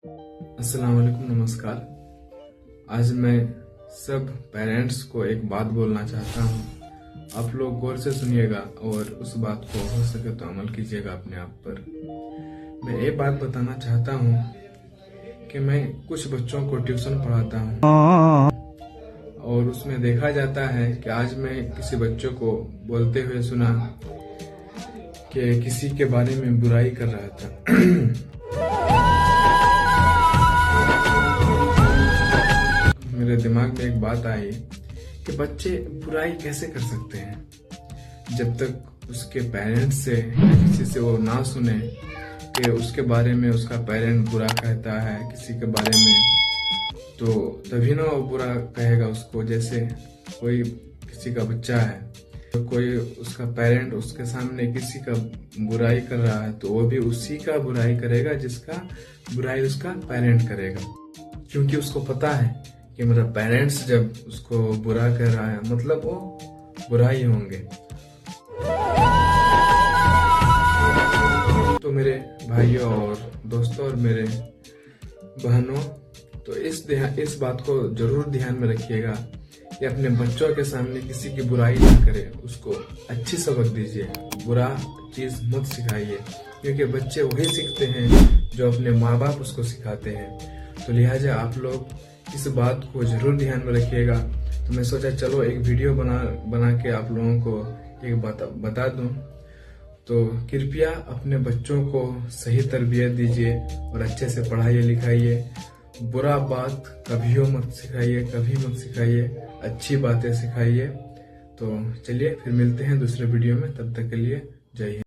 अस्सलाम वालेकुम, नमस्कार। आज मैं सब पेरेंट्स को एक बात बोलना चाहता हूँ। आप लोग गौर से सुनिएगा और उस बात को हो सके तो अमल कीजिएगा अपने आप पर। मैं ये बात बताना चाहता हूँ कि मैं कुछ बच्चों को ट्यूशन पढ़ाता हूँ और उसमें देखा जाता है कि आज मैं किसी बच्चों को बोलते हुए सुना कि किसी के बारे में बुराई कर रहा था। मेरे दिमाग में एक बात आई कि बच्चे बुराई कैसे कर सकते हैं जब तक उसके पेरेंट्स से किसी से वो ना सुने कि उसके बारे में उसका पेरेंट बुरा कहता है किसी के बारे में, तो तभी ना वो बुरा कहेगा उसको। जैसे कोई किसी का बच्चा है तो कोई उसका पेरेंट उसके सामने किसी का बुराई कर रहा है तो वो भी उसी का बुराई करेगा जिसका बुराई उसका पेरेंट करेगा, क्योंकि उसको पता है कि मेरा पेरेंट्स जब उसको बुरा कर रहा है मतलब वो बुरा ही होंगे। तो मेरे भाइयों और दोस्तों और मेरे बहनों, तो इस बात को जरूर ध्यान में रखिएगा कि अपने बच्चों के सामने किसी की बुराई ना करें, उसको अच्छी सबक दीजिए, बुरा चीज मत सिखाइए, क्योंकि बच्चे वही सीखते हैं जो अपने माँ बाप उसको सिखाते हैं। तो लिहाजा आप लोग इस बात को जरूर ध्यान में रखिएगा। तो मैं सोचा चलो एक वीडियो बना के आप लोगों को एक बता दूं। तो कृपया अपने बच्चों को सही तरबियत दीजिए और अच्छे से पढ़ाइए लिखाइए। बुरा बात कभी मत सिखाइए, अच्छी बातें सिखाइए। तो चलिए फिर मिलते हैं दूसरे वीडियो में, तब तक के लिए जय हिंद।